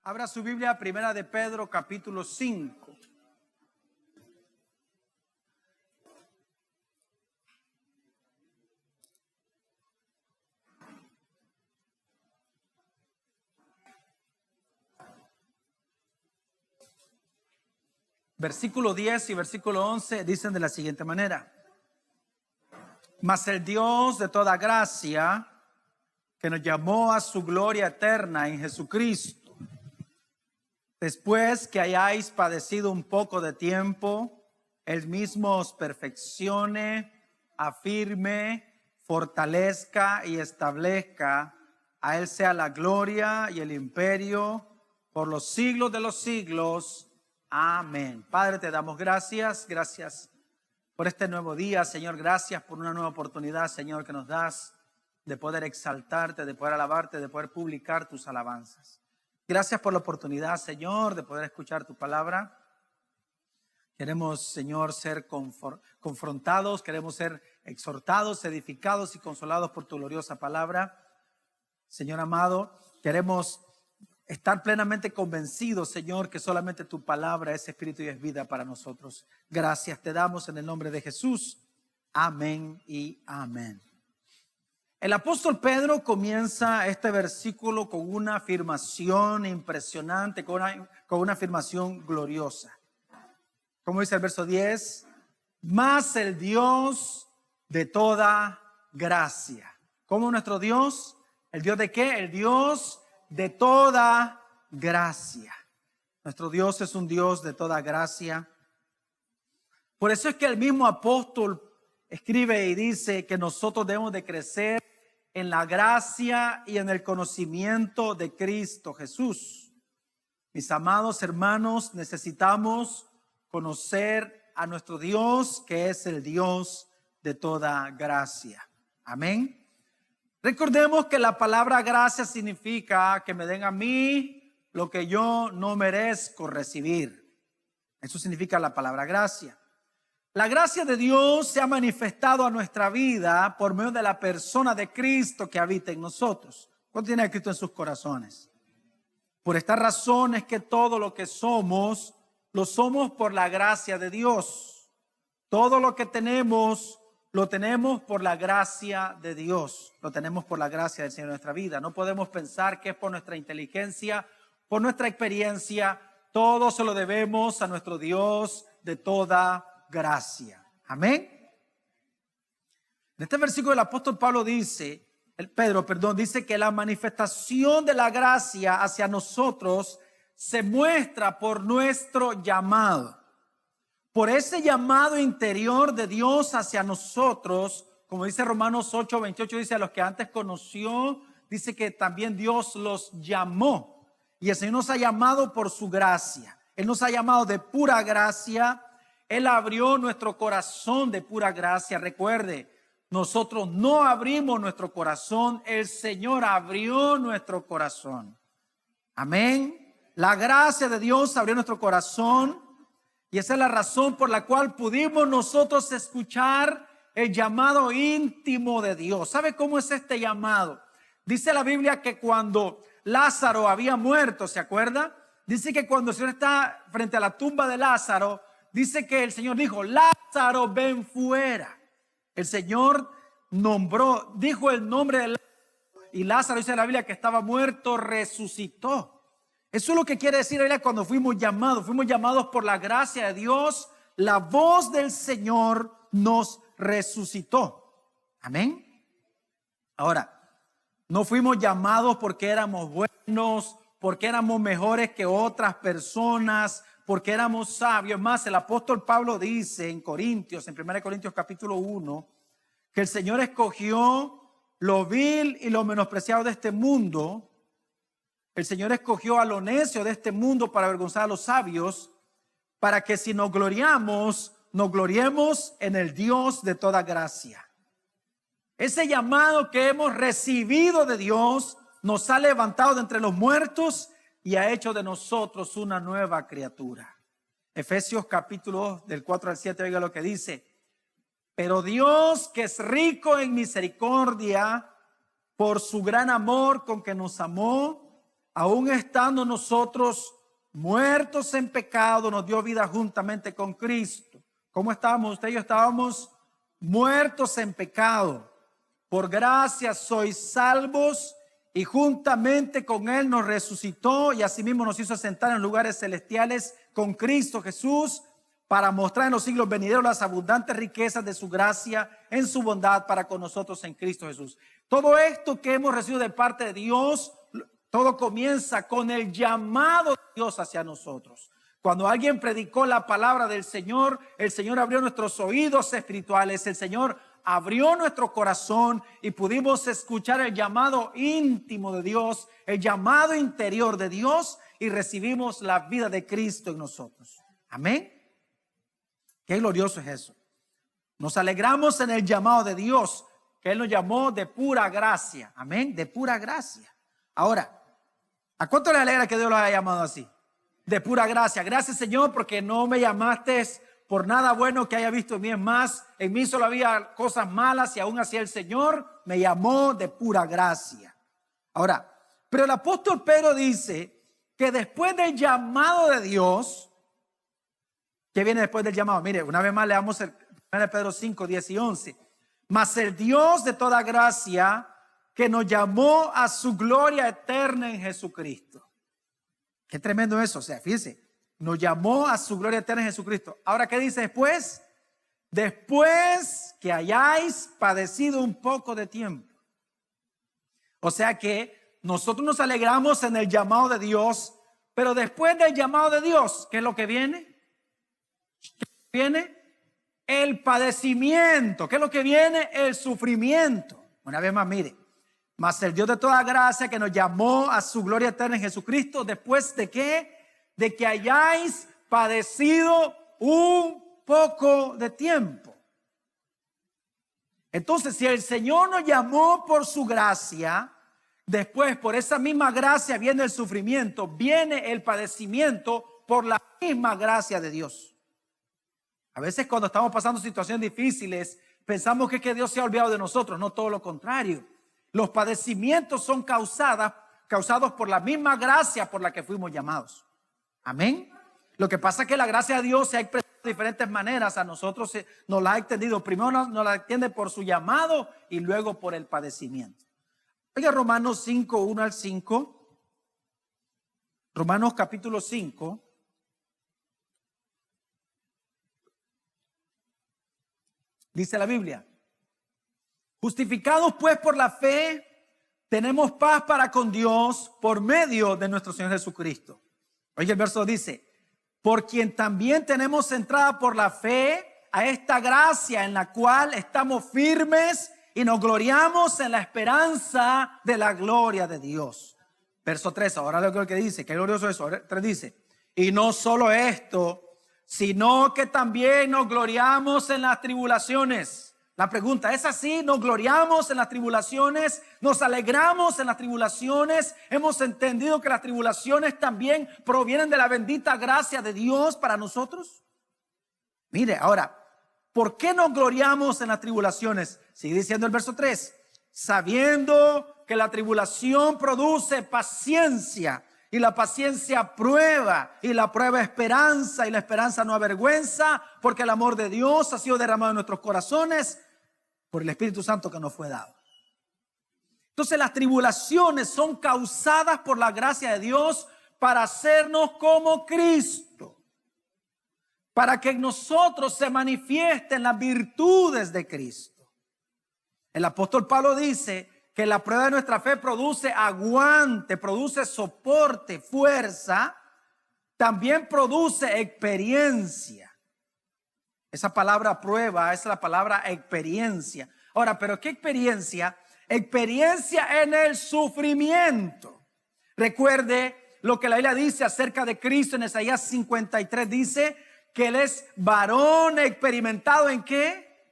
Abra su Biblia, Primera de Pedro, capítulo 5. Versículo 10 y versículo 11 dicen de la siguiente manera: Mas el Dios de toda gracia, que nos llamó a su gloria eterna en Jesucristo, después que hayáis padecido un poco de tiempo, Él mismo os perfeccione, afirme, fortalezca y establezca. A Él sea la gloria y el imperio por los siglos de los siglos. Amén. Padre, te damos gracias por este nuevo día, Señor. Gracias por una nueva oportunidad, Señor, que nos das de poder exaltarte, de poder alabarte, de poder publicar tus alabanzas. Gracias por la oportunidad, Señor, de poder escuchar tu palabra. Queremos, Señor, ser confrontados, queremos ser exhortados, edificados y consolados por tu gloriosa palabra. Señor amado, queremos estar plenamente convencidos, Señor, que solamente tu palabra es espíritu y es vida para nosotros. Gracias te damos en el nombre de Jesús. Amén y amén. El apóstol Pedro comienza este versículo con una afirmación impresionante, con una afirmación gloriosa. Como dice el verso 10, mas el Dios de toda gracia. ¿Cómo nuestro Dios? ¿El Dios de qué? El Dios de toda gracia. Nuestro Dios es un Dios de toda gracia. Por eso es que el mismo apóstol escribe y dice que nosotros debemos de crecer en la gracia y en el conocimiento de Cristo Jesús. Mis amados hermanos, necesitamos conocer a nuestro Dios, que es el Dios de toda gracia. Amén. Recordemos que la palabra gracia significa que me den a mí lo que yo no merezco recibir. Eso significa la palabra gracia. La gracia de Dios se ha manifestado a nuestra vida por medio de la persona de Cristo que habita en nosotros. ¿Cuánto tiene a Cristo en sus corazones? Por esta razón es que todo lo que somos, lo somos por la gracia de Dios. Todo lo que tenemos, lo tenemos por la gracia de Dios. Lo tenemos por la gracia del Señor en nuestra vida. No podemos pensar que es por nuestra inteligencia, por nuestra experiencia. Todo se lo debemos a nuestro Dios de toda gracia. Amén. En este versículo el apóstol Pedro dice que la manifestación de la gracia hacia nosotros se muestra por nuestro llamado. Por ese llamado interior de Dios hacia nosotros, como dice Romanos 8:28, dice: a los que antes conoció, dice que también Dios los llamó. Y el Señor nos ha llamado por su gracia. Él nos ha llamado de pura gracia. Él abrió nuestro corazón de pura gracia. Recuerde, nosotros no abrimos nuestro corazón, el Señor abrió nuestro corazón. Amén. La gracia de Dios abrió nuestro corazón. Y esa es la razón por la cual pudimos nosotros escuchar el llamado íntimo de Dios. ¿Sabe cómo es este llamado? Dice la Biblia que cuando Lázaro había muerto, ¿se acuerda? Dice que cuando el Señor está frente a la tumba de Lázaro, dice que el Señor dijo: Lázaro, ven fuera. El Señor dijo el nombre de Lázaro, y Lázaro, dice la Biblia, que estaba muerto, resucitó. Eso es lo que quiere decir cuando fuimos llamados por la gracia de Dios. La voz del Señor nos resucitó. Amén. Ahora, no fuimos llamados porque éramos buenos, porque éramos mejores que otras personas, porque éramos sabios. Más, el apóstol Pablo dice en 1 Corintios capítulo 1, que el Señor escogió lo vil y lo menospreciado de este mundo. El Señor escogió a lo necio de este mundo para avergonzar a los sabios, para que si nos gloriamos, nos gloriemos en el Dios de toda gracia. Ese llamado que hemos recibido de Dios nos ha levantado de entre los muertos y ha hecho de nosotros una nueva criatura. Efesios capítulo 2, del 4 al 7, oiga lo que dice: pero Dios, que es rico en misericordia, por su gran amor con que nos amó, aun estando nosotros muertos en pecado, nos dio vida juntamente con Cristo. ¿Cómo estábamos? Usted y yo estábamos muertos en pecado. Por gracia sois salvos, y juntamente con Él nos resucitó y asimismo nos hizo sentar en lugares celestiales con Cristo Jesús, para mostrar en los siglos venideros las abundantes riquezas de su gracia en su bondad para con nosotros en Cristo Jesús. Todo esto que hemos recibido de parte de Dios, todo comienza con el llamado de Dios hacia nosotros. Cuando alguien predicó la palabra del Señor, el Señor abrió nuestros oídos espirituales, el Señor abrió nuestro corazón y pudimos escuchar el llamado íntimo de Dios, el llamado interior de Dios, y recibimos la vida de Cristo en nosotros. Amén. Qué glorioso es eso. Nos alegramos en el llamado de Dios, que Él nos llamó de pura gracia. Amén, de pura gracia. Ahora, ¿a cuánto le alegra que Dios los haya llamado así? De pura gracia. Gracias, Señor, porque no me llamaste por nada bueno que haya visto en mí. Es más, en mí solo había cosas malas y aún así el Señor me llamó de pura gracia. Ahora, pero el apóstol Pedro dice que después del llamado de Dios, ¿qué viene después del llamado? Mire, una vez más leamos el 1 Pedro 5, 10 y 11. Mas el Dios de toda gracia, que nos llamó a su gloria eterna en Jesucristo. Qué tremendo eso. O sea, fíjense, nos llamó a su gloria eterna en Jesucristo. Ahora, ¿qué dice después? Después que hayáis padecido un poco de tiempo. O sea que nosotros nos alegramos en el llamado de Dios, pero después del llamado de Dios, ¿qué es lo que viene? Viene el padecimiento. ¿Qué es lo que viene? El sufrimiento. Una vez más, mire. Mas el Dios de toda gracia, que nos llamó a su gloria eterna en Jesucristo, ¿después de qué? De que hayáis padecido un poco de tiempo. Entonces, si el Señor nos llamó por su gracia, después por esa misma gracia viene el sufrimiento, viene el padecimiento por la misma gracia de Dios. A veces cuando estamos pasando situaciones difíciles, pensamos que Dios se ha olvidado de nosotros. No, todo lo contrario. Los padecimientos son causados por la misma gracia por la que fuimos llamados. Amén. Lo que pasa es que la gracia de Dios se ha expresado de diferentes maneras. A nosotros nos la ha extendido. Primero nos la extiende por su llamado y luego por el padecimiento. Oiga, Romanos 5, 1 al 5. Romanos capítulo 5. Dice la Biblia: justificados pues por la fe, tenemos paz para con Dios por medio de nuestro Señor Jesucristo. Oye, el verso dice: por quien también tenemos entrada por la fe a esta gracia en la cual estamos firmes y nos gloriamos en la esperanza de la gloria de Dios. Verso 3, ahora lo que dice, qué glorioso eso. 3 dice: y no solo esto, sino que también nos gloriamos en las tribulaciones. La pregunta es así: ¿nos gloriamos en las tribulaciones? ¿Nos alegramos en las tribulaciones? ¿Hemos entendido que las tribulaciones también provienen de la bendita gracia de Dios para nosotros? Mire, ahora, ¿por qué nos gloriamos en las tribulaciones? Sigue diciendo el verso 3: sabiendo que la tribulación produce paciencia, y la paciencia prueba, y la prueba esperanza, y la esperanza no avergüenza, porque el amor de Dios ha sido derramado en nuestros corazones por el Espíritu Santo que nos fue dado. Entonces, las tribulaciones son causadas por la gracia de Dios para hacernos como Cristo, para que en nosotros se manifiesten las virtudes de Cristo. El apóstol Pablo dice que la prueba de nuestra fe produce aguante, produce soporte, fuerza, también produce experiencia. Esa palabra prueba es la palabra experiencia. Ahora, ¿pero qué experiencia? Experiencia en el sufrimiento. Recuerde lo que la Biblia dice acerca de Cristo en Isaías 53. Dice que Él es varón experimentado ¿en qué?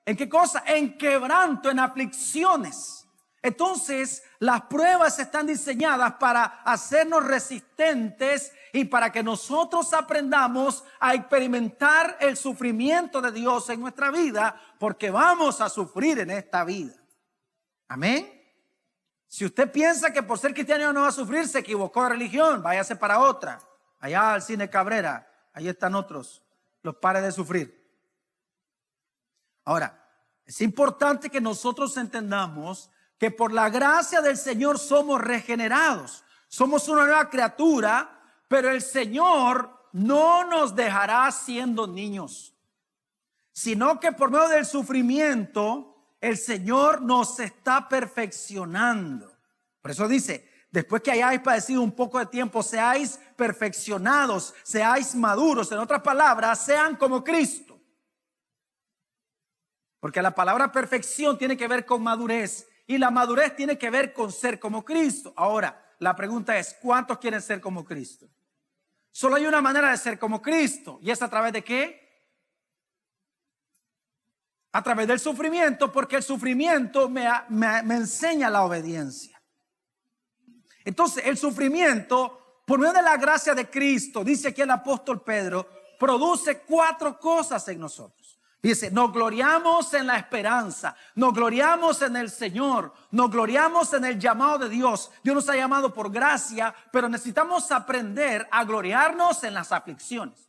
¿En qué cosa? En quebranto, en aflicciones. Entonces, las pruebas están diseñadas para hacernos resistentes y para que nosotros aprendamos a experimentar el sufrimiento de Dios en nuestra vida, porque vamos a sufrir en esta vida. Amén. Si usted piensa que por ser cristiano no va a sufrir, se equivocó de religión, váyase para otra. Allá al Cine Cabrera, ahí están otros, los pares de sufrir. Ahora, es importante que nosotros entendamos que por la gracia del Señor somos regenerados. Somos una nueva criatura, pero el Señor no nos dejará siendo niños, sino que por medio del sufrimiento el Señor nos está perfeccionando. Por eso dice, después que hayáis padecido un poco de tiempo, seáis perfeccionados, seáis maduros. En otras palabras, sean como Cristo. Porque la palabra perfección tiene que ver con madurez, y la madurez tiene que ver con ser como Cristo. Ahora, la pregunta es, ¿cuántos quieren ser como Cristo? Solo hay una manera de ser como Cristo, y es a través de ¿qué? A través del sufrimiento, porque el sufrimiento me enseña la obediencia. Entonces, el sufrimiento, por medio de la gracia de Cristo, dice aquí el apóstol Pedro, produce 4 cosas en nosotros. Dice, nos gloriamos en la esperanza, nos gloriamos en el Señor, nos gloriamos en el llamado de Dios. Dios nos ha llamado por gracia, pero necesitamos aprender a gloriarnos en las aflicciones.